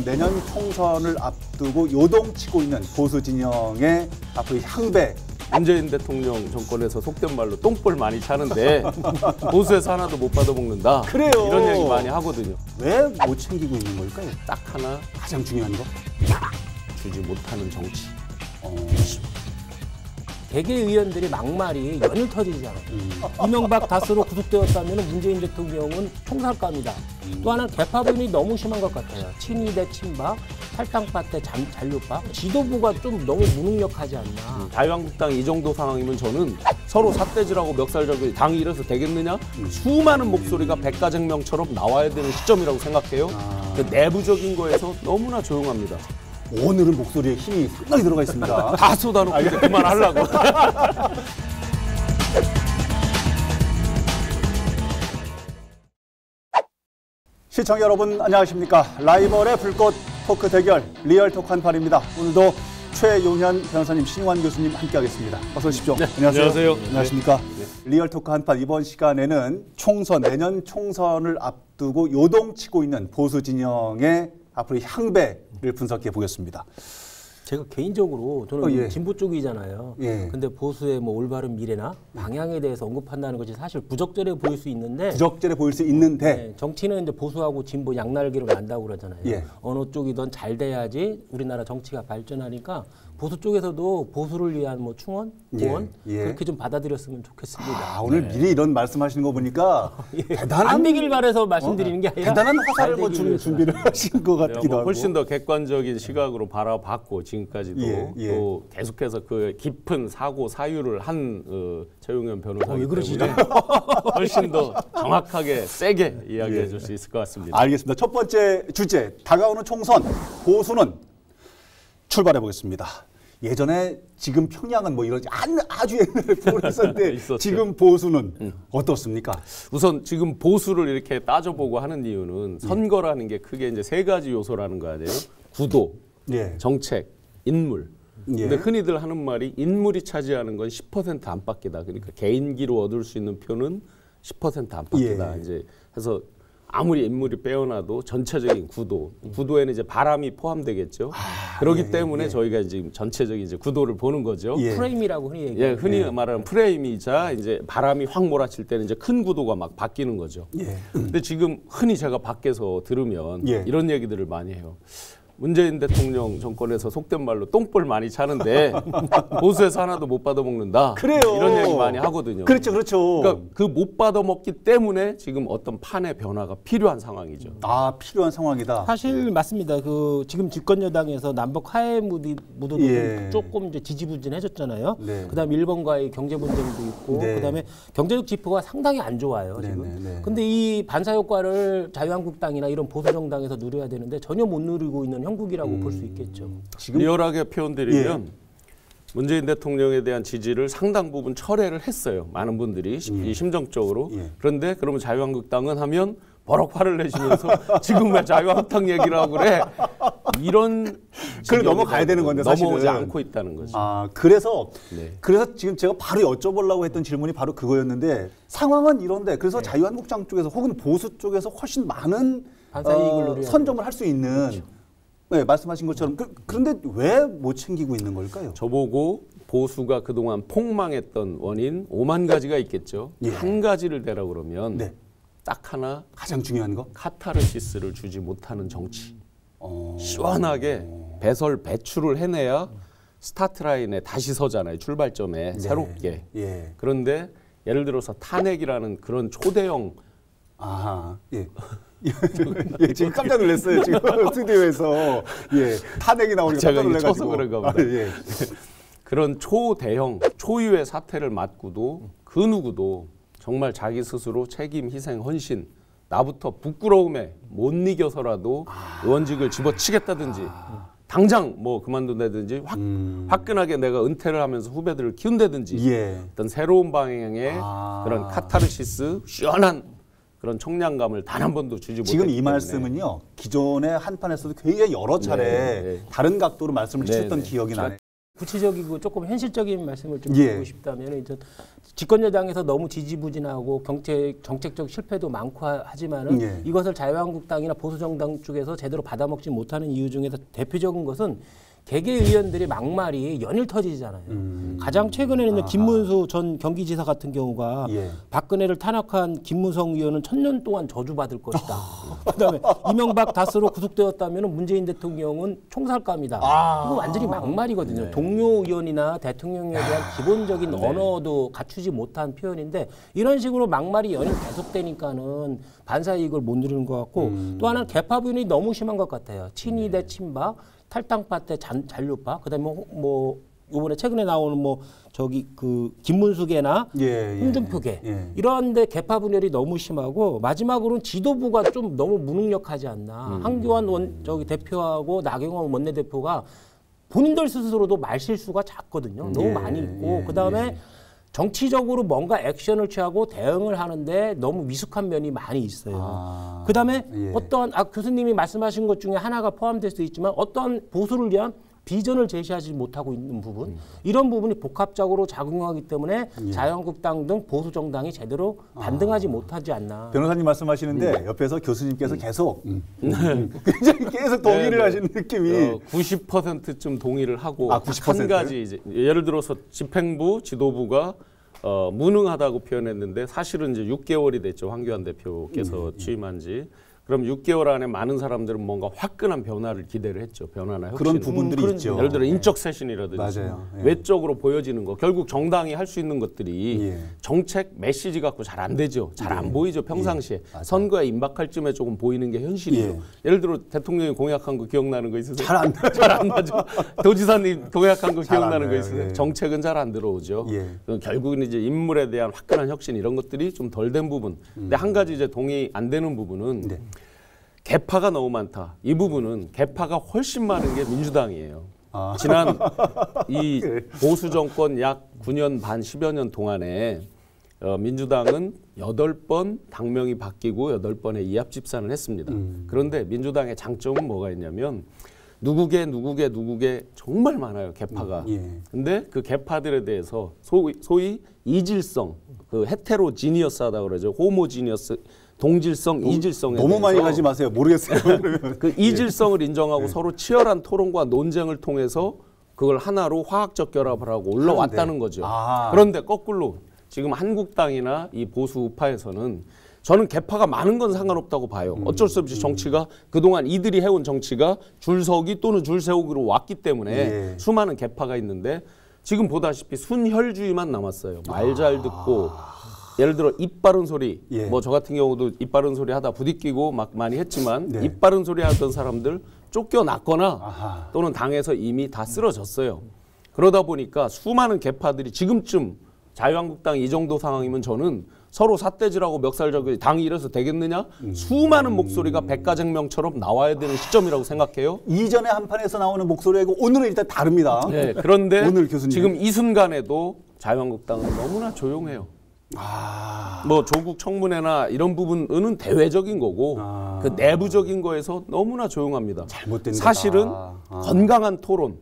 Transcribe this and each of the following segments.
내년 총선을 앞두고 요동치고 있는 보수 진영의 앞으로 향배. 문재인 대통령 정권에서 속된 말로 똥볼 많이 차는데 보수에서 하나도 못 받아먹는다. 그래요. 이런 얘기 많이 하거든요. 왜 못 챙기고 있는 걸까요? 딱 하나 가장 중요한 거? 주지 못하는 정치. 대개 의원들이 막말이 연일 터지잖아요. 이명박 다스로 구속되었다면 문재인 대통령은 총살감이다. 또 하나는 개파분이 너무 심한 것 같아요. 친이 대 친박, 탈당파 대 잔류파. 지도부가 좀 너무 무능력하지 않나. 자유한국당 이 정도 상황이면 저는 서로 삿대질하고 멱살잡이 당이 이래서 되겠느냐? 수많은 목소리가 백가쟁명처럼 나와야 되는 시점이라고 생각해요. 그 내부적인 거에서 너무나 조용합니다. 오늘은 목소리에 힘이 상당히 들어가 있습니다. 다 쏟아놓고 이제 그만하려고. 시청자 여러분 안녕하십니까. 라이벌의 불꽃 토크 대결 리얼토크 한판입니다. 오늘도 최용현 변호사님, 신용환 교수님 함께하겠습니다. 어서 오십시오. 네, 안녕하세요. 안녕하세요. 안녕하십니까. 네. 리얼토크 한판 이번 시간에는 내년 총선을 앞두고 요동치고 있는 보수 진영의 앞으로 향배를 분석해 보겠습니다. 제가 개인적으로 저는 예. 진보 쪽이잖아요. 예. 근데 보수의 뭐 올바른 미래나 방향에 대해서 언급한다는 것이 사실 부적절해 보일 수 있는데 부적절해 보일 수 있는데 네, 정치는 이제 보수하고 진보 양날개로 난다고 그러잖아요. 예. 어느 쪽이든 잘 돼야지 우리나라 정치가 발전하니까 보수 쪽에서도 보수를 위한 뭐 충원, 후원 예. 그렇게 좀 받아들였으면 좋겠습니다. 오늘 미리 이런 말씀하시는 거 보니까 대단한 안 되길 바래서 말씀드리는 게 아니라 대단한 화살을 잘 되기 위해서. 준비를 하신 것 같기도 뭐 하고. 훨씬 더 객관적인 시각으로 바라봤고 지금까지도 예. 또 계속해서 그 깊은 사고 사유를 한 최용현 변호사이기 왜 그러시죠? 때문에 훨씬 더 정확하게 세게 이야기해 줄 수 있을 것 같습니다. 알겠습니다. 첫 번째 주제, 다가오는 총선, 보수는 출발해 보겠습니다. 예전에 지금 평양은 뭐 이러지 아주 옛날에 프로를 했었는데 있었죠. 지금 보수는 어떻습니까? 우선 지금 보수를 이렇게 따져보고 하는 이유는 선거라는 게 크게 이제 세 가지 요소라는 거 아니에요? 구도, 예. 정책, 인물. 예. 근데 흔히들 하는 말이 인물이 차지하는 건 10% 안팎이다. 그러니까 개인기로 얻을 수 있는 표는 10% 안팎이다. 예. 이제 해서 아무리 인물이 빼어나도 전체적인 구도에는 이제 바람이 포함되겠죠. 그렇기 때문에 저희가 지금 전체적인 이제 구도를 보는 거죠. 예. 프레임이라고 흔히 얘기해요. 예, 흔히 말하는 프레임이자 이제 바람이 확 몰아칠 때는 이제 큰 구도가 막 바뀌는 거죠. 예. 근데 지금 흔히 제가 밖에서 들으면 예. 이런 얘기들을 많이 해요. 문재인 대통령 정권에서 속된 말로 똥볼 많이 차는데 보수에서 하나도 못 받아먹는다. 그래요. 이런 얘기 많이 하거든요. 그렇죠. 그러니까 그 못 받아먹기 때문에 지금 어떤 판의 변화가 필요한 상황이죠. 필요한 상황이다. 사실 맞습니다. 그 지금 집권 여당에서 남북 화해 무드도 예. 조금 이제 지지부진해졌잖아요. 네. 그다음에 일본과의 경제 분쟁도 있고, 네. 그다음에 경제적 지표가 상당히 안 좋아요 지금. 네. 근데 이 반사 효과를 자유한국당이나 이런 보수 정당에서 누려야 되는데 전혀 못 누리고 있는 형국이라고 볼 수 있겠죠. 지금 리얼하게 표현드리면 문재인 대통령에 대한 지지를 상당 부분 철회를 했어요. 많은 분들이 심정적으로. 그런데 그러면 자유한국당은 하면 버럭 화를 내시면서 지금 왜 자유한국당 얘기를 하고 그래? 이런 그걸 넘어가야 되는 건데 사실은 넘어오지 않고 있다는 거죠. 그래서 네. 지금 제가 바로 여쭤보려고 했던 질문이 바로 그거였는데 상황은 이런데 그래서 자유한국당 쪽에서 혹은 보수 쪽에서 훨씬 많은 반사 이익을 누려야 선점을 할 수 있는 네, 말씀하신 것처럼 그런데 왜 못 챙기고 있는 걸까요? 저보고 보수가 그동안 폭망했던 원인 5만 가지가 있겠죠. 한 가지를 대라고 그러면 딱 하나 가장 중요한 거? 카타르시스를 주지 못하는 정치. 시원하게 배출을 해내야 스타트 라인에 다시 서잖아요. 출발점에 새롭게. 그런데 예를 들어서 탄핵이라는 그런 초대형 지금 깜짝 놀랐어요. 지금 스튜디오에서 탄핵이 나오니까 제가 깜짝 놀라가지고. 쳐서 그런가 보다. 그런 초대형 초유의 사태를 맞고도 그 누구도 정말 자기 스스로 책임, 희생, 헌신 나부터 부끄러움에 못 이겨서라도 의원직을 집어치겠다든지 당장 뭐 그만둔다든지 화끈하게 내가 은퇴를 하면서 후배들을 키운다든지 어떤 새로운 방향의 그런 카타르시스 시원한 그런 청량감을 단 한 번도 주지 못했기 지금 이 때문에. 말씀은요. 기존의 한판에서도 굉장히 여러 차례 다른 각도로 말씀을 주셨던 기억이 나네요. 구체적이고 조금 현실적인 말씀을 좀 드리고 싶다면 이제 집권여당에서 너무 지지부진하고 정책적 실패도 많고 하지만은 이것을 자유한국당이나 보수정당 쪽에서 제대로 받아먹지 못하는 이유 중에서 대표적인 것은 개개 의원들의 막말이 연일 터지잖아요. 가장 최근에는 김문수 전 경기지사 같은 경우가 박근혜를 탄핵한 김무성 의원은 1000년 동안 저주받을 것이다. 그다음에 이명박 다스로 구속되었다면 문재인 대통령은 총살감이다. 이거 완전히 막말이거든요. 동료 의원이나 대통령에 대한 기본적인 언어도 갖추지 못한 표현인데 이런 식으로 막말이 연일 계속되니까는 반사의 이익을 못 누리는 것 같고 또 하나는 개파 분이 너무 심한 것 같아요. 친이 대 친박. 탈당파 때 잔류파, 그다음에 뭐 이번에 최근에 나오는 뭐 저기 그 김문수계나 홍준표계 이런데 개파 분열이 너무 심하고 마지막으로는 지도부가 좀 너무 무능력하지 않나. 한교안 대표하고 나경원 원내대표가 본인들 스스로도 말실수가 작거든요. 너무 많이 있고 그다음에 정치적으로 뭔가 액션을 취하고 대응을 하는데 너무 미숙한 면이 많이 있어요. 그다음에 어떤 교수님이 말씀하신 것 중에 하나가 포함될 수도 있지만 어떤 보수를 위한 비전을 제시하지 못하고 있는 부분 이런 부분이 복합적으로 작용하기 때문에 자유한국당 등 보수 정당이 제대로 반등하지 못하지 않나. 변호사님 말씀하시는데 옆에서 교수님께서 계속 굉장히 계속 동의를 하시는 느낌이 90%쯤 동의를 하고 90%? 한 가지 이제 예를 들어서 집행부 지도부가 무능하다고 표현했는데 사실은 이제 6개월이 됐죠. 황교안 대표께서 취임한 지. 그럼 6개월 안에 많은 사람들은 뭔가 화끈한 변화를 기대를 했죠. 변화나 혁신. 그런 부분들이 있죠. 예를 들어 인적 쇄신이라든지 외적으로 보여지는 거. 결국 정당이 할 수 있는 것들이 정책 메시지 갖고 잘 안 되죠. 잘 안 보이죠. 평상시에. 선거에 임박할 쯤에 조금 보이는 게 현실이에요. 예를 들어 대통령이 공약한 거 기억나는 거 있으세요? 잘 안 잘 안 나죠. 도지사님 공약한 거 기억나는 거 있으세요? 정책은 잘 안 들어오죠. 결국은 이제 인물에 대한 화끈한 혁신 이런 것들이 좀 덜 된 부분. 근데 한 가지 이제 동의 안 되는 부분은 개파가 너무 많다. 이 부분은 개파가 훨씬 많은 게 민주당이에요. 지난 이 보수 정권 약 9년 반 10여 년 동안에 민주당은 8번 당명이 바뀌고 8번의 이합 집산을 했습니다. 그런데 민주당의 장점은 뭐가 있냐면 누구게 정말 많아요. 개파가. 근데 그 개파들에 대해서 소위 이질성, 그 헤테로지니어스하다 그러죠. 호모지니어스 동질성, 이질성에 너무 많이 가지 마세요. 모르겠어요. 그 이질성을 인정하고 서로 치열한 토론과 논쟁을 통해서 그걸 하나로 화학적 결합을 하고 올라왔다는 거죠. 그런데 거꾸로 지금 한국당이나 이 보수 우파에서는 저는 개파가 많은 건 상관없다고 봐요. 어쩔 수 없이 정치가 그동안 이들이 해온 정치가 줄서기 또는 줄세우기로 왔기 때문에 수많은 개파가 있는데 지금 보다시피 순혈주의만 남았어요. 말 잘 듣고 예를 들어 입 바른 소리, 뭐 저 같은 경우도 입 바른 소리 하다 부딪히고 막 많이 했지만 입 바른 소리 하던 사람들 쫓겨났거나 또는 당에서 이미 다 쓰러졌어요. 그러다 보니까 수많은 개파들이 지금쯤 자유한국당 이 정도 상황이면 저는 서로 삿대질하고 멱살잡고 당이 이래서 되겠느냐? 수많은 목소리가 백가쟁명처럼 나와야 되는 시점이라고 생각해요. 이전에 한판에서 나오는 목소리하고 오늘은 일단 다릅니다. 그런데 오늘 교수님. 지금 이 순간에도 자유한국당은 너무나 조용해요. 뭐 조국 청문회나 이런 부분은 대외적인 거고 그 내부적인 거에서 너무나 조용합니다. 잘못된 사실은 거다. 건강한 토론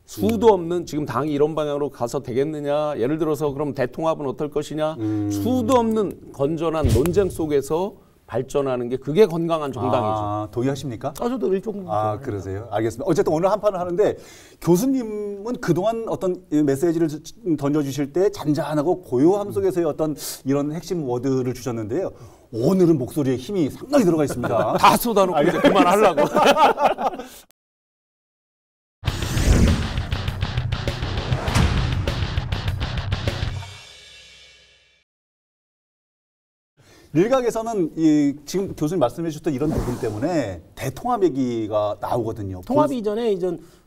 수도 없는 지금 당이 이런 방향으로 가서 되겠느냐 예를 들어서 그럼 대통합은 어떨 것이냐 수도 없는 건전한 논쟁 속에서 발전하는 게 그게 건강한 정당이죠. 동의하십니까? 저도 일종. 그러세요? 알겠습니다. 어쨌든 오늘 한판을 하는데 교수님은 그동안 어떤 메시지를 던져주실 때 잔잔하고 고요함 속에서의 어떤 이런 핵심 워드를 주셨는데요. 오늘은 목소리에 힘이 상당히 들어가 있습니다. 다 쏟아놓고 이제 그만하려고. 일각에서는 지금 교수님 말씀해 주셨던 이런 부분 때문에 대통합 얘기가 나오거든요. 통합 이전에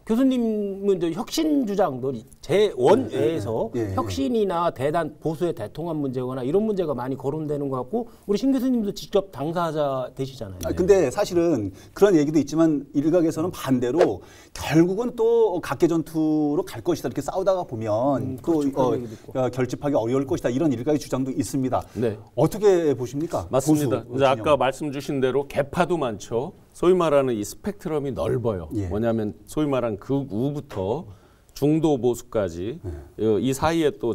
교수님은 이제 혁신 주장도 제1회에서 혁신이나 대단 보수의 대통합 문제거나 이런 문제가 많이 거론되는 것 같고 우리 신 교수님도 직접 당사자 되시잖아요. 근데 사실은 그런 얘기도 있지만 일각에서는 반대로 결국은 또 각계 전투로 갈 것이다 이렇게 싸우다가 보면 또 결집하기 어려울 것이다 이런 일각의 주장도 있습니다. 어떻게 보십니까? 맞습니다. 이제 아까 말씀 주신 대로 개파도 많죠. 소위 말하는 이 스펙트럼이 넓어요. 뭐냐면 소위 말하는 극우부터 중도 보수까지 이 사이에 또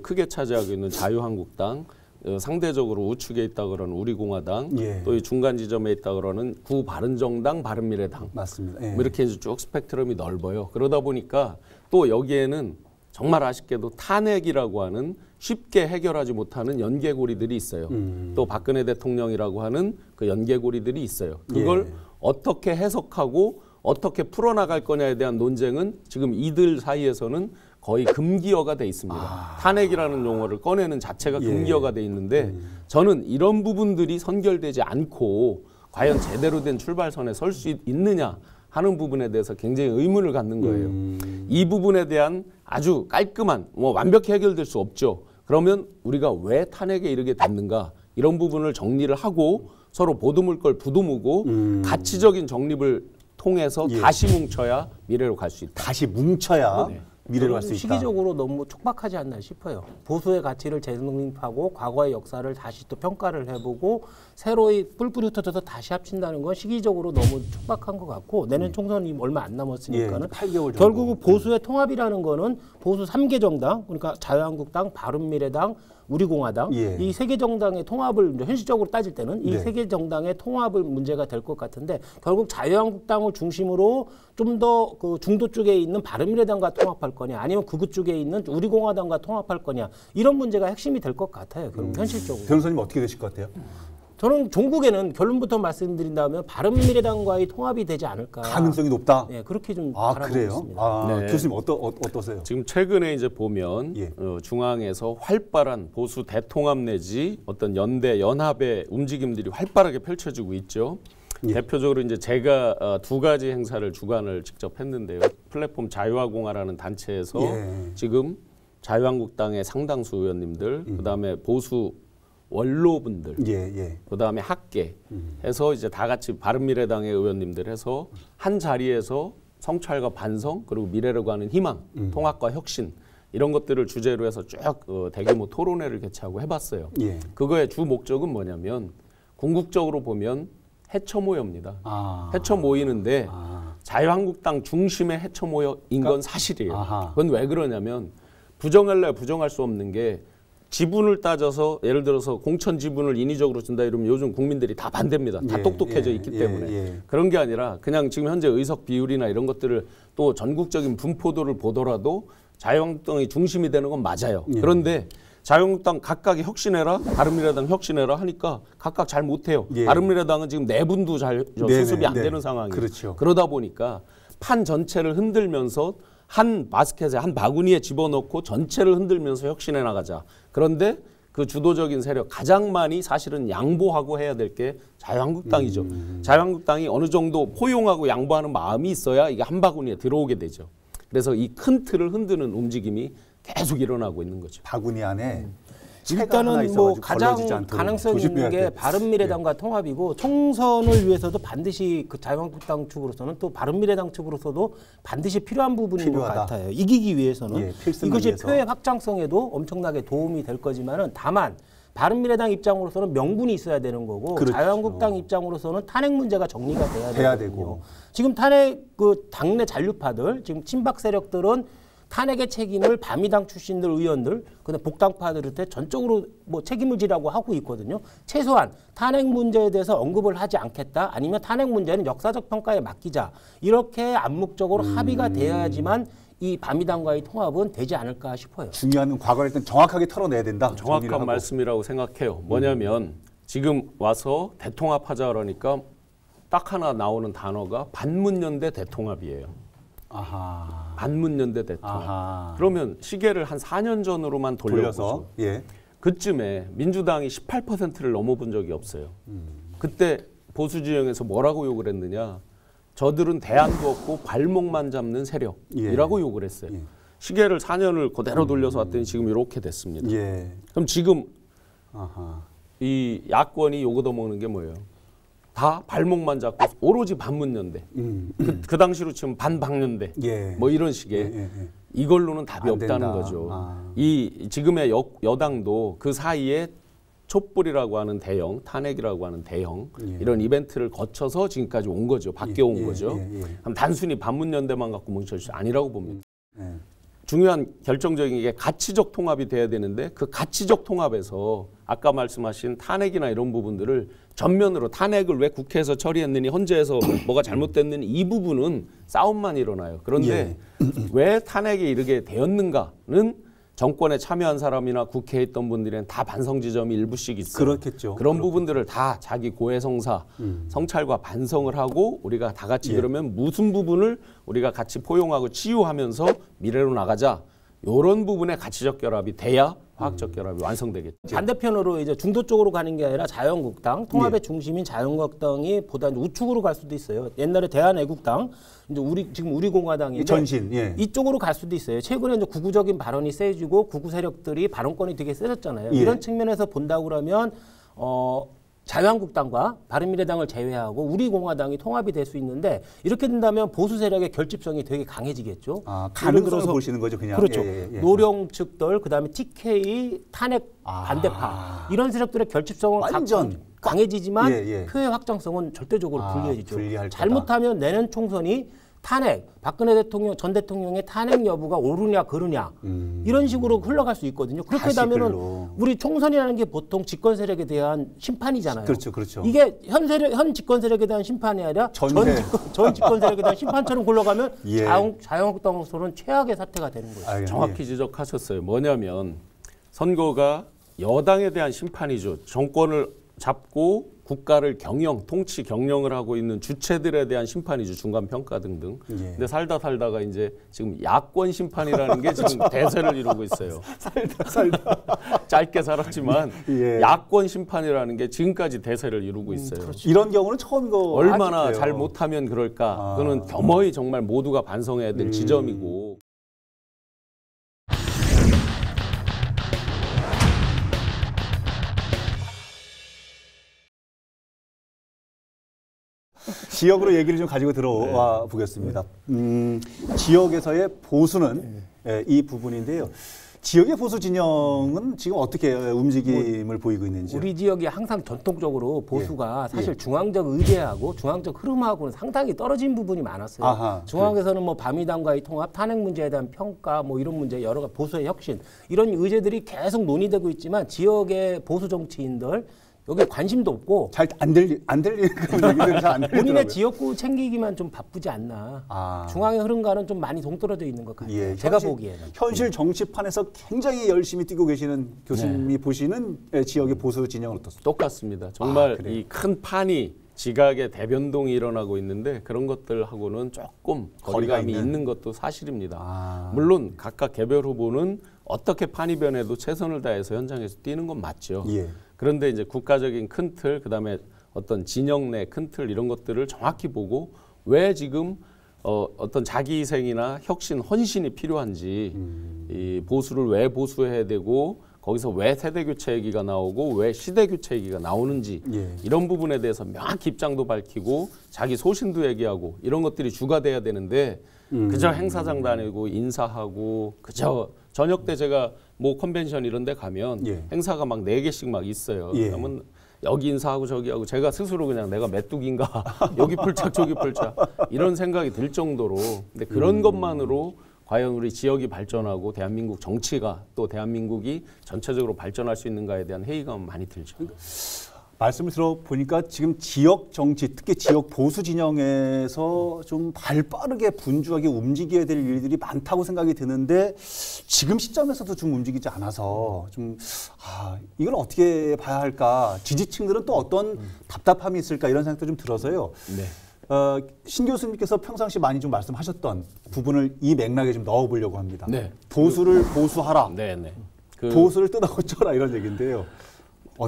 크게 차지하고 있는 자유한국당, 상대적으로 우측에 있다 그러는 우리공화당, 예. 또 이 중간 지점에 있다 그러는 구바른정당, 바른미래당, 맞습니다. 예. 뭐 이렇게 이제 쭉 스펙트럼이 넓어요. 그러다 보니까 또 여기에는 정말 아쉽게도 탄핵이라고 하는 쉽게 해결하지 못하는 연계고리들이 있어요. 또 박근혜 대통령이라고 하는 그 연계고리들이 있어요. 그걸 예. 어떻게 해석하고 어떻게 풀어나갈 거냐에 대한 논쟁은 지금 이들 사이에서는 거의 금기어가 돼 있습니다. 탄핵이라는 용어를 꺼내는 자체가 예. 금기어가 돼 있는데 저는 이런 부분들이 선결되지 않고 과연 제대로 된 출발선에 설 수 있느냐 하는 부분에 대해서 굉장히 의문을 갖는 거예요. 이 부분에 대한 아주 깔끔한, 완벽히 해결될 수 없죠. 그러면 우리가 왜 탄핵에 이르게 됐는가 이런 부분을 정리를 하고 서로 보듬을 걸 부듬고 가치적인 정립을 통해서 예. 다시 뭉쳐야 미래로 갈 수 있다. 다시 뭉쳐야 미래로 갈 수 있다. 시기적으로 너무 촉박하지 않나 싶어요. 보수의 가치를 재정립하고 과거의 역사를 다시 또 평가를 해보고 새로이 뿔뿔이 흩어져서 다시 합친다는 건 시기적으로 너무 촉박한 것 같고 내년 총선이 얼마 안 남았으니까는 8개월 정도. 결국 보수의 통합이라는 거는 보수 3개 정당 그러니까 자유한국당, 바른미래당, 우리공화당 예. 이 세 개 정당의 통합을 이제 현실적으로 따질 때는 이 네. 세 개 정당의 통합을 문제가 될 것 같은데 결국 자유한국당을 중심으로 좀 더 그 중도 쪽에 있는 바른미래당과 통합할 거냐 아니면 극우 쪽에 있는 우리공화당과 통합할 거냐 이런 문제가 핵심이 될 것 같아요. 결국 현실적으로. 변호사님 어떻게 되실 것 같아요? 저는 종국에는 결론부터 말씀드린다면 바른미래당과의 통합이 되지 않을까. 가능성이 높다. 네, 그렇게 좀 아 바라보고 그래요? 있습니다. 아, 네. 교수님 어떠세요? 지금 최근에 이제 보면 예. 중앙에서 활발한 보수 대통합 내지 어떤 연대 연합의 움직임들이 활발하게 펼쳐지고 있죠. 예. 대표적으로 이제 제가 두 가지 행사를 주관을 직접 했는데요. 플랫폼 자유화공화라는 단체에서 예. 지금 자유한국당의 상당수 의원님들, 그다음에 보수 원로분들, 예. 그다음에 학계 해서 이제 다 같이 바른미래당의 의원님들 해서 한 자리에서 성찰과 반성 그리고 미래로 가는 희망, 통합과 혁신 이런 것들을 주제로 해서 쭉 대규모 토론회를 개최하고 해봤어요. 예. 그거의 주 목적은 뭐냐면 궁극적으로 보면 해처 모여입니다. 아. 해처 모이는데 자유한국당 중심의 해처 모여인 건 사실이에요. 아하. 그건 왜 그러냐면 부정할래 부정할 수 없는 게 지분을 따져서 예를 들어서 공천 지분을 인위적으로 준다 이러면 요즘 국민들이 다 반대입니다. 다 예, 똑똑해져 예, 있기 예, 때문에. 예. 그런 게 아니라 그냥 지금 현재 의석 비율이나 이런 것들을 또 전국적인 분포도를 보더라도 자유한국당이 중심이 되는 건 맞아요. 예. 그런데 자유한국당 각각이 혁신해라, 바른미래당 혁신해라 하니까 각각 잘 못해요. 예. 바른미래당은 지금 내분도 잘 수습이 안 되는 상황이에요. 그렇죠. 그러다 보니까 판 전체를 흔들면서 한 바스켓에 한 바구니에 집어넣고 전체를 흔들면서 혁신해 나가자. 그런데 그 주도적인 세력 가장 많이 사실은 양보하고 해야 될 게 자유한국당이죠. 자유한국당이 어느 정도 포용하고 양보하는 마음이 있어야 이게 한 바구니에 들어오게 되죠. 그래서 이 큰 틀을 흔드는 움직임이 계속 일어나고 있는 거죠. 바구니 안에 채가 하나 일단은 뭐 있어가지고 가장 걸러지지 않도록 가능성 있는 조심해야 게 돼. 바른미래당과 통합이고 총선을 위해서도 반드시 그 자유한국당 측으로서는 또 바른미래당 측으로서도 반드시 필요한 부분인 필요하다. 것 같아요. 이기기 위해서는 예, 필승을 이것이 위해서. 표의 확장성에도 엄청나게 도움이 될 거지만은 다만 바른미래당 입장으로서는 명분이 있어야 되는 거고 그렇죠. 자유한국당 입장으로서는 탄핵 문제가 정리가 돼야 돼야 되거든요. 되고. 지금 탄핵 그 당내 잔류파들 지금 친박 세력들은 탄핵의 책임을 바미당 출신들 의원들, 그다음 복당파들한테 전적으로 뭐 책임을 지라고 하고 있거든요. 최소한 탄핵 문제에 대해서 언급을 하지 않겠다. 아니면 탄핵 문제는 역사적 평가에 맡기자. 이렇게 암묵적으로 합의가 되어야지만 이 바미당과의 통합은 되지 않을까 싶어요. 중요한 과거를 일단 정확하게 털어내야 된다. 정리를 정확한 하고. 말씀이라고 생각해요. 뭐냐면 지금 와서 대통합하자 그러니까 딱 하나 나오는 단어가 반문연대 대통합이에요. 아하. 반문연대 대통합. 아하. 그러면 시계를 한 4년 전으로만 돌려서 돌려서 예. 그쯤에 민주당이 18%를 넘어본 적이 없어요. 그때 보수 진영에서 뭐라고 욕을 했느냐? 저들은 대안도 없고 발목만 잡는 세력이라고 욕을 했어요. 예. 시계를 4년을 그대로 돌려서 왔더니 지금 이렇게 됐습니다. 예. 그럼 지금 아하. 이 야권이 욕 얻어먹는 게 뭐예요? 다 발목만 잡고 오로지 반문연대. 그 당시로 치면 반박연대. 예. 뭐 이런 식의 예. 이걸로는 답이 안 없다는 된다. 거죠. 아. 이 지금의 여당도 그 사이에 촛불이라고 하는 대형, 탄핵이라고 하는 대형 예. 이런 이벤트를 거쳐서 지금까지 온 거죠. 바뀌어 온 예, 거죠. 예, 예. 그럼 단순히 반문연대만 갖고 뭉쳐질 수 아니라고 봅니다. 예. 중요한 결정적인 게 가치적 통합이 돼야 되는데 그 가치적 통합에서 아까 말씀하신 탄핵이나 이런 부분들을 전면으로 탄핵을 왜 국회에서 처리했느니 헌재에서 뭐가 잘못됐느니 이 부분은 싸움만 일어나요. 그런데 왜 탄핵에 이르게 되었는가는 정권에 참여한 사람이나 국회에 있던 분들은 다 반성 지점이 일부씩 있어요. 그렇겠죠. 그런 부분들을 다 자기 고해성사, 성찰과 반성을 하고 우리가 다 같이 그러면 무슨 부분을 우리가 같이 포용하고 치유하면서 미래로 나가자. 이런 부분의 가치적 결합이 돼야 화학적 결합이 완성되겠죠. 반대편으로 이제 중도 쪽으로 가는 게 아니라 자유한국당, 통합의 중심인 자유한국당이 보다 우측으로 갈 수도 있어요. 옛날에 대한애국당, 이제 지금 우리공화당인데 전신 이쪽으로 갈 수도 있어요. 최근에 이제 구구적인 발언이 세지고 구구 세력들이 발언권이 되게 세졌잖아요. 이런 측면에서 본다고 그러면 자유한국당과 바른미래당을 제외하고 우리공화당이 통합이 될 수 있는데 이렇게 된다면 보수 세력의 결집성이 되게 강해지겠죠. 가능성을 보시는 거죠, 그냥. 그렇죠. 노령 측들, 그다음에 TK 탄핵 반대파 이런 세력들의 결집성은 완전 강해지지만 표의 확장성은 절대적으로 불리해지죠. 잘못하면 내년 총선이 탄핵, 박근혜 대통령 전 대통령의 탄핵 여부가 옳으냐 그르냐 이런 식으로 흘러갈 수 있거든요. 그렇게 되면은 우리 총선이라는 게 보통 집권 세력에 대한 심판이잖아요. 그렇죠, 그렇죠. 이게 현 집권 세력에 대한 심판이 아니라 전 집권 세력에 대한 심판처럼 굴러가면 자유한국당으로서는 최악의 사태가 되는 거예요. 정확히 지적하셨어요. 뭐냐면 선거가 여당에 대한 심판이죠. 정권을 잡고 국가를 통치 경영을 하고 있는 주체들에 대한 심판이죠. 중간 평가 등등. 근데 살다가 이제 지금 야권 심판이라는 게 지금 대세를 이루고 있어요. 살다. 짧게 살았지만 야권 심판이라는 게 지금까지 대세를 이루고 있어요. 그렇죠. 이런 경우는 처음인 거 얼마나 잘 못하면 그럴까. 그거는 겸허히 정말 모두가 반성해야 될 지점이고. 지역으로 얘기를 좀 가지고 들어와 보겠습니다. 지역에서의 보수는 이 부분인데요. 지역의 보수 진영은 지금 어떻게 움직임을 보이고 있는지. 우리 지역이 항상 전통적으로 보수가 사실 중앙적 의제하고 중앙적 흐름하고는 상당히 떨어진 부분이 많았어요. 중앙에서는 뭐 바미당과의 통합, 탄핵 문제에 대한 평가, 뭐 이런 문제, 여러 가지 보수의 혁신 이런 의제들이 계속 논의되고 있지만 지역의 보수 정치인들 여기 관심도 없고 잘 안 들리는 그런 얘기들이 잘 안 들리더라고요. 본인의 지역구 챙기기만 좀 바쁘지 않나. 중앙의 흐름과는 좀 많이 동떨어져 있는 것 같아요. 제가 보기에는. 현실 정치판에서 굉장히 열심히 뛰고 계시는 교수님이 보시는 지역의 보수 진영은 어떻습니까? 똑같습니다. 정말 이 큰 판이 지각의 대변동이 일어나고 있는데 그런 것들하고는 조금 거리감이 있는 것도 사실입니다. 물론 각각 개별 후보는 어떻게 판이 변해도 최선을 다해서 현장에서 뛰는 건 맞죠. 그런데 이제 국가적인 큰 틀, 그다음에 어떤 진영 내 큰 틀 이런 것들을 정확히 보고 왜 지금 어떤 자기 희생이나 혁신, 헌신이 필요한지 이 보수를 왜 보수해야 되고 거기서 왜 세대 교체 얘기가 나오고 왜 시대 교체 얘기가 나오는지 이런 부분에 대해서 명확히 입장도 밝히고 자기 소신도 얘기하고 이런 것들이 주가 돼야 되는데 그저 행사장 다니고 인사하고 그저 저녁 때 제가 뭐 컨벤션 이런 데 가면 행사가 막 4개씩 막 있어요. 그러면 여기 인사하고 저기 하고 제가 스스로 그냥 내가 메뚜기인가 여기 풀착 저기 풀착 이런 생각이 들 정도로 근데 그런 것만으로 과연 우리 지역이 발전하고 대한민국 정치가 또 대한민국이 전체적으로 발전할 수 있는가에 대한 회의감은 많이 들죠. 말씀을 들어보니까 지금 지역 정치, 특히 지역 보수 진영에서 좀 발빠르게 분주하게 움직여야 될 일들이 많다고 생각이 드는데 지금 시점에서도 좀 움직이지 않아서 좀 이걸 어떻게 봐야 할까? 지지층들은 또 어떤 답답함이 있을까? 이런 생각도 좀 들어서요. 신 교수님께서 평상시 많이 좀 말씀하셨던 부분을 이 맥락에 좀 넣어보려고 합니다. 보수를 보수하라. 보수를 뜯어고쳐라 이런 얘기인데요.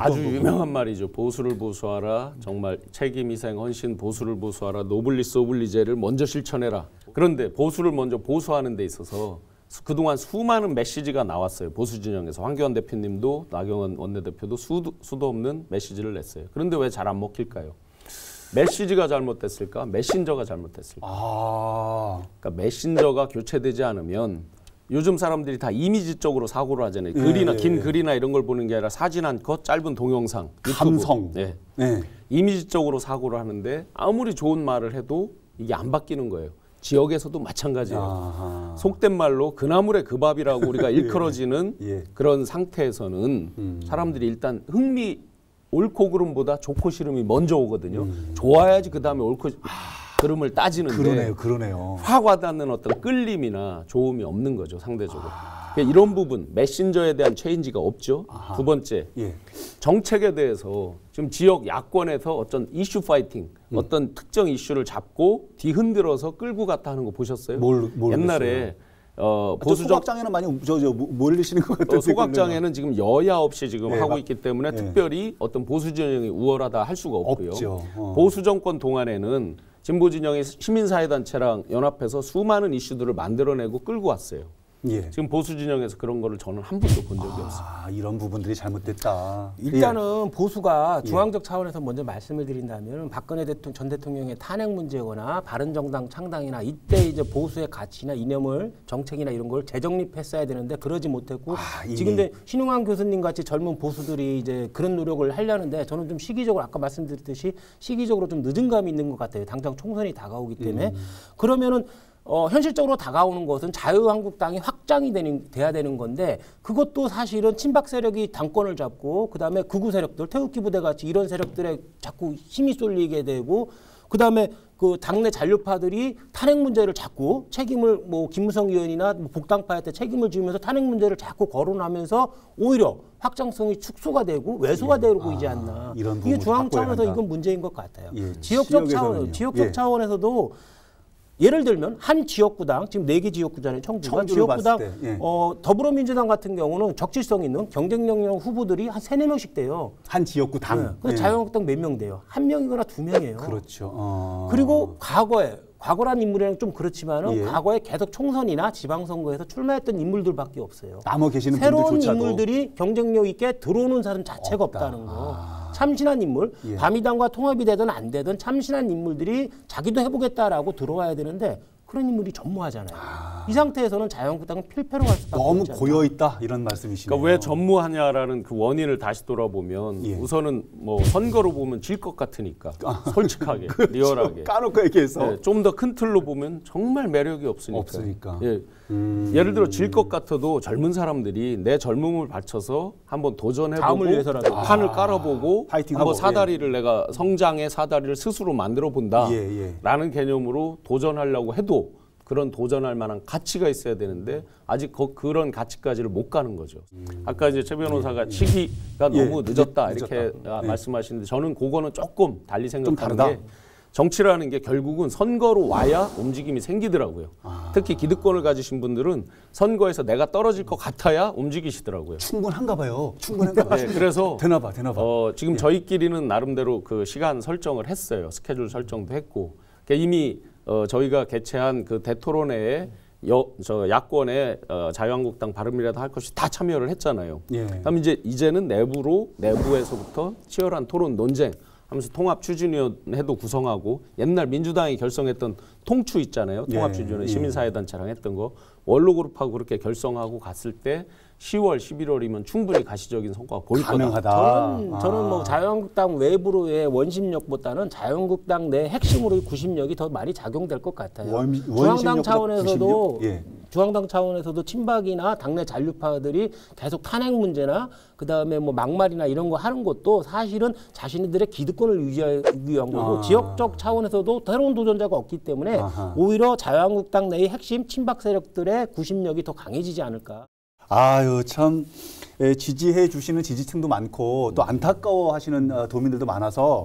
아주 유명한 말이죠. 보수를 보수하라. 정말 책임, 희생, 헌신, 보수를 보수하라. 노블리스 오블리제를 먼저 실천해라. 그런데 보수를 먼저 보수하는 데 있어서 그동안 수많은 메시지가 나왔어요. 보수 진영에서. 황교안 대표님도 나경원 원내대표도 수도 없는 메시지를 냈어요. 그런데 왜 잘 안 먹힐까요? 메시지가 잘못됐을까? 메신저가 잘못됐을까? 그러니까 메신저가 교체되지 않으면 요즘 사람들이 다 이미지적으로 사고를 하잖아요. 글이나 긴 글이나 이런 걸 보는 게 아니라 사진 한 컷, 짧은 동영상, 감성. 이미지적으로 사고를 하는데 아무리 좋은 말을 해도 이게 안 바뀌는 거예요. 지역에서도 마찬가지예요. 아하. 속된 말로 그나물의 그 밥이라고 우리가 일컬어지는 예. 그런 상태에서는 사람들이 일단 옳고 그름보다 좋고 싫음이 먼저 오거든요. 좋아야지 그 다음에 옳고 그름을 따지는데 그러네요. 확 와닿는 어떤 끌림이나 좋음이 없는 거죠, 상대적으로. 그러니까 이런 부분, 메신저에 대한 체인지가 없죠. 두 번째, 예. 정책에 대해서 지금 지역 야권에서 어떤 이슈 파이팅, 어떤 특정 이슈를 잡고 뒤흔들어서 끌고 갔다 하는 거 보셨어요? 뭘 옛날에 보수 소각장에는 많이 몰리시는 것 같아요. 소각장에는 지금 여야 없이 지금 예, 하고 있기 때문에 특별히 어떤 보수 진영이 우월하다 할 수가 없고요. 없죠. 보수 정권 동안에는 진보 진영이 시민사회단체랑 연합해서 수많은 이슈들을 만들어내고 끌고 왔어요. 예. 지금 보수 진영에서 그런 거를 저는 한 번도 본 적이 없어요. 이런 부분들이 잘못됐다. 일단은 보수가 중앙적 차원에서 먼저 말씀을 드린다면 박근혜 전 대통령의 탄핵 문제거나 바른정당 창당이나 이때 이제 보수의 가치나 이념을 정책이나 이런 걸 재정립했어야 되는데 그러지 못했고 지금 이제 신용환 교수님 같이 젊은 보수들이 이제 그런 노력을 하려는데 저는 좀 시기적으로 아까 말씀드렸듯이 시기적으로 좀 늦은 감이 있는 것 같아요. 당장 총선이 다가오기 때문에 그러면은 현실적으로 다가오는 것은 자유한국당이 확장이 돼야 되는 건데 그것도 사실은 친박 세력이 당권을 잡고 그다음에 극우 세력들 태극기 부대 같이 이런 세력들에 자꾸 힘이 쏠리게 되고 그다음에 그 당내 잔류파들이 탄핵 문제를 자꾸 책임을 뭐 김무성 의원이나 뭐 복당파한테 책임을 지으면서 탄핵 문제를 자꾸 거론하면서 오히려 확장성이 축소가 되고 왜소가 되고 있지 않나. 이게 중앙 차원에서 이건 문제인 것 같아요. 예, 지역적 차원에서도 예를 들면 한 지역구당 지금 4개 지역구잖아요. 청주가 지역구당 더불어민주당 같은 경우는 적질성 있는 경쟁력 있는 후보들이 한 3-4명씩 돼요. 한 지역구당. 네. 그래서 자유한국당 몇 명 돼요? 1명이거나 2명이에요. 그렇죠. 그리고 과거란 인물이랑 좀 그렇지만은 과거에 계속 총선이나 지방선거에서 출마했던 인물들밖에 없어요. 남아 계시는 새로운 분들조차도. 인물들이 경쟁력 있게 들어오는 사람 자체가 없다는 거. 참신한 인물, 바미당과 통합이 되든 안 되든 참신한 인물들이 자기도 해보겠다라고 들어와야 되는데 그런 인물이 전무하잖아요. 이 상태에서는 자유한국당은 필패로 갈 수밖에 너무 없지 않나. 고여있다 이런 말씀이시네요. 그러니까 왜 전무하냐라는 그 원인을 다시 돌아보면 우선은 뭐 선거로 보면 질 것 같으니까 솔직하게 그렇죠. 리얼하게 까놓고 얘기해서 좀 더 큰 틀로 보면 정말 매력이 없으니까. 예를 들어 질 것 같아도 젊은 사람들이 내 젊음을 바쳐서 한번 도전해보고 다음을 위해서라도. 판을 깔아보고 파이팅하고, 한번 사다리를 내가 성장의 사다리를 스스로 만들어 본다라는 개념으로 도전하려고 해도 그런 도전할 만한 가치가 있어야 되는데 아직 그런 가치까지를 못 가는 거죠. 아까 이제 최 변호사가 시기가 너무 늦었다 이렇게 말씀하시는데 저는 그거는 조금 달리 생각하는 게 정치라는 게 결국은 선거로 와야 움직임이 생기더라고요. 특히 기득권을 가지신 분들은 선거에서 내가 떨어질 것 같아야 움직이시더라고요. 충분한가 봐요. 충분한가 봐요. 네, 그래서 되나 봐. 지금 저희끼리는 나름대로 그 시간 설정을 했어요. 스케줄 설정도 했고 그러니까 이미 저희가 개최한 그 대토론회에 야권의 자유한국당 바른미래당 할 것이 다 참여를 했잖아요. 그럼 이제는 내부에서부터 치열한 토론 논쟁 하면서 통합추진위원회도 구성하고 옛날 민주당이 결성했던 통추 있잖아요. 통합추진위원회 시민사회단체랑 했던 거 원로그룹하고 그렇게 결성하고 갔을 때 10월, 11월이면 충분히 가시적인 성과가 보일 거다. 저는 뭐 자유한국당 외부로의 원심력보다는 자유한국당 내 핵심으로의 구심력이 더 많이 작용될 것 같아요. 중앙당 차원에서도 친박이나 당내 잔류파들이 계속 탄핵 문제나 그다음에 뭐 막말이나 이런 거 하는 것도 사실은 자신들의 기득권을 유지하기 위한 거고 지역적 차원에서도 새로운 도전자가 없기 때문에 오히려 자유한국당 내의 핵심 친박 세력들의 구심력이 더 강해지지 않을까. 아유 참 지지해 주시는 지지층도 많고 또 안타까워하시는 도민들도 많아서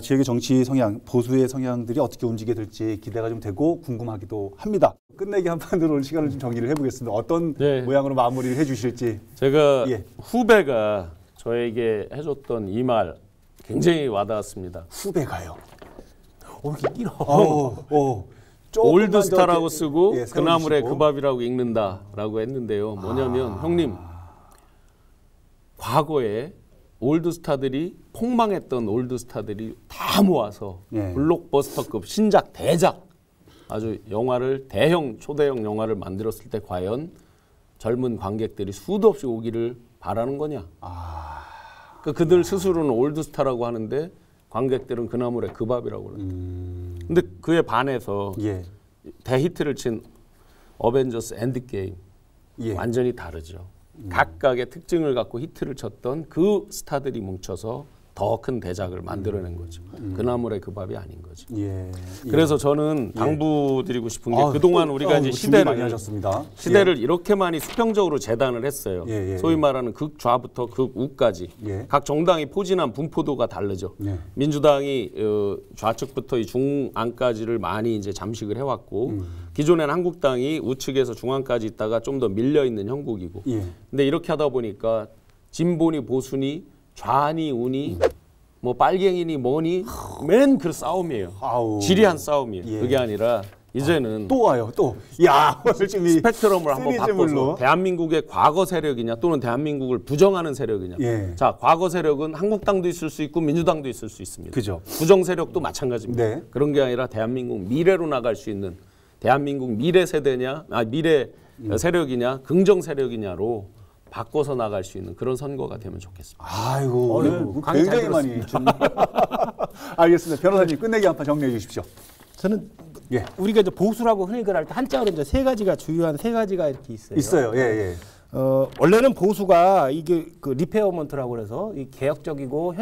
지역의 정치 성향, 보수의 성향들이 어떻게 움직이게 될지 기대가 좀 되고 궁금하기도 합니다. 끝내기 한판으로 오늘 시간을 좀 정리를 해보겠습니다. 어떤 모양으로 마무리를 해주실지. 제가 후배가 저에게 해줬던 이 말 굉장히 와닿았습니다. 후배가요? 길어. 올드스타라고 쓰고 그나물의 그 밥이라고 읽는다라고 했는데요. 뭐냐면 형님 과거에 올드스타들이 폭망했던 올드스타들이 다 모아서 블록버스터급 신작 대작 아주 영화를 초대형 영화를 만들었을 때 과연 젊은 관객들이 수도 없이 오기를 바라는 거냐. 그들 스스로는 올드스타라고 하는데 관객들은 그나물의 그 밥이라고 그러죠. 근데 그에 반해서 대히트를 친 어벤져스 엔드게임 예. 완전히 다르죠. 각각의 특징을 갖고 히트를 쳤던 그 스타들이 뭉쳐서 더 큰 대작을 만들어낸 거죠. 그 나물의 그 밥이 아닌 거죠. 예. 그래서 저는 당부드리고 싶은 게 아, 그동안 우리가 이제 많이 하셨습니다. 시대를 이렇게 많이 수평적으로 재단을 했어요. 소위 말하는 극좌부터 극우까지 각 정당이 포진한 분포도가 다르죠. 민주당이 좌측부터 이 중앙까지를 많이 이제 잠식을 해왔고 기존에는 한국당이 우측에서 중앙까지 있다가 좀 더 밀려 있는 형국이고. 근데 이렇게 하다 보니까 진보니 보수니 좌니 우니 뭐 빨갱이니 뭐니 맨 그 싸움이에요. 지리한 싸움이에요. 그게 아니라 이제는 또 와요. 또. 야, 스펙트럼을 한번 바꿔서 대한민국의 과거 세력이냐 또는 대한민국을 부정하는 세력이냐. 자, 과거 세력은 한국당도 있을 수 있고 민주당도 있을 수 있습니다. 그죠. 부정 세력도 마찬가지입니다. 그런 게 아니라 대한민국 미래로 나갈 수 있는 대한민국 미래 세대냐, 미래 세력이냐, 긍정 세력이냐로 바꿔서 나갈 수 있는 그런 선거가 되면 좋겠습니다. 아이고, 오늘 굉장히 많이. 알겠습니다. 변호사님 끝내기 한 판 정리해 주십시오. 저는 우리가 이제 보수라고 흔히 할 때 한자로 이제 세 가지가 주요한 세 가지가 이렇게 있어요. 있어요. 예. 원래는 보수가 이게 그 리페어먼트라고 그래서 이 개혁적이고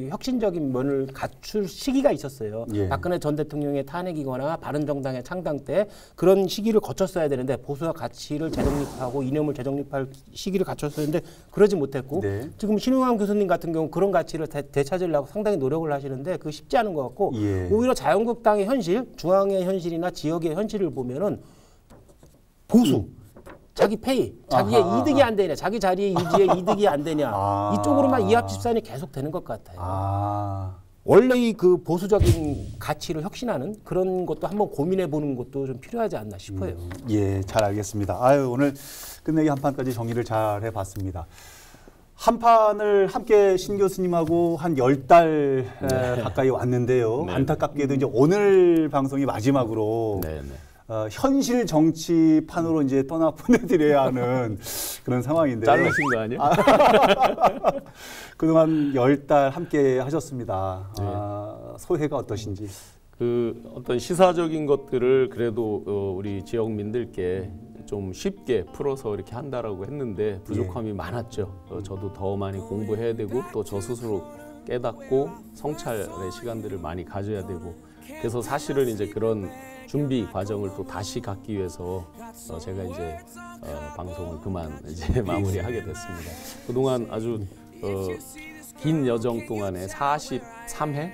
혁신적인 면을 갖출 시기가 있었어요. 박근혜 전 대통령의 탄핵이거나 바른정당의 창당 때 그런 시기를 거쳤어야 되는데 보수가 가치를 재정립하고 이념을 재정립할 시기를 갖췄어야 했는데 그러지 못했고 지금 신용환 교수님 같은 경우 그런 가치를 되찾으려고 상당히 노력을 하시는데 그게 쉽지 않은 것 같고 오히려 자유한국당의 현실, 중앙의 현실이나 지역의 현실을 보면은 보수 자기 페이, 자기의 이득이 안 되냐, 자기 자리의 유지에 이득이 안 되냐 이쪽으로만 이합집산이 계속 되는 것 같아요. 원래 이 그 보수적인 가치를 혁신하는 그런 것도 한번 고민해 보는 것도 좀 필요하지 않나 싶어요. 예, 잘 알겠습니다. 아유, 오늘 끝내기 한 판까지 정리를 잘 해봤습니다. 한 판을 함께 신 교수님하고 한 10달 가까이 왔는데요. 안타깝게도 이제 오늘 방송이 마지막으로 현실 정치판으로 이제 떠나 보내드려야 하는 그런 상황인데. 자르신 거 아니에요? 그동안 10달 함께 하셨습니다. 소회가 어떠신지. 그 어떤 시사적인 것들을 그래도 우리 지역민들께 좀 쉽게 풀어서 이렇게 한다라고 했는데 부족함이 많았죠. 저도 더 많이 공부해야 되고 또 저 스스로 깨닫고 성찰의 시간들을 많이 가져야 되고 그래서 사실은 이제 그런 준비 과정을 또 다시 갖기 위해서 제가 이제 방송을 그만 이제 마무리하게 됐습니다. 그동안 아주 긴 여정 동안에 43회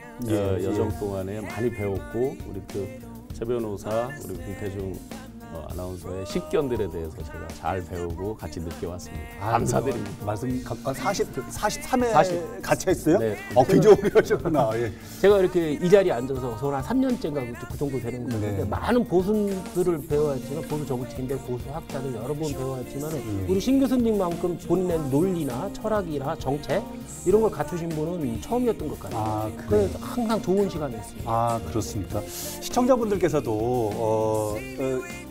여정 동안에 많이 배웠고 우리 그 최 변호사 우리 김태중 아나운서의 식견들에 대해서 제가 잘 배우고 같이 느껴왔습니다. 감사드립니다. 말씀 43회 같이 했어요? 네. 굉장히 오래 하셨구나. 제가 이렇게 이 자리에 앉아서 서울 한 3년째인가 그 정도 되는 건데 많은 보수들을 배워왔지만 보수 정치인들, 보수 학자들 여러 번 배워왔지만 우리 신 교수님만큼 본인의 논리나 철학이나 정책 이런 걸 갖추신 분은 처음이었던 것 같아요. 그래서 항상 좋은 시간이었습니다. 그렇습니까? 시청자분들께서도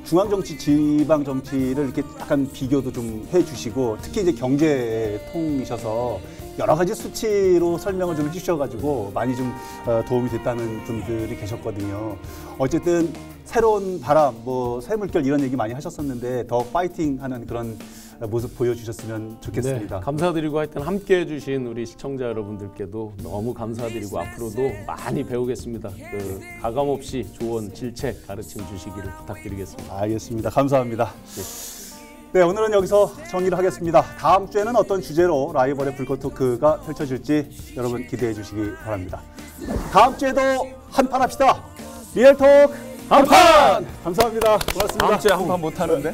중앙정치, 지방정치를 이렇게 약간 비교도 좀 해주시고 특히 이제 경제통이셔서 여러 가지 수치로 설명을 좀 해주셔가지고 많이 좀 도움이 됐다는 분들이 계셨거든요. 어쨌든 새로운 바람, 뭐 새물결 이런 얘기 많이 하셨었는데 더 파이팅하는 그런 모습 보여주셨으면 좋겠습니다. 네, 감사드리고 하여튼 함께해 주신 우리 시청자 여러분들께도 너무 감사드리고 앞으로도 많이 배우겠습니다. 그 가감없이 조언, 질책, 가르침 주시기를 부탁드리겠습니다. 알겠습니다. 감사합니다. 네, 오늘은 여기서 정리를 하겠습니다. 다음 주에는 어떤 주제로 라이벌의 불꽃 토크가 펼쳐질지 여러분 기대해 주시기 바랍니다. 다음 주에도 한판 합시다. 리얼톡 한판! 감사합니다. 고맙습니다. 다음 주에 한판 못하는데?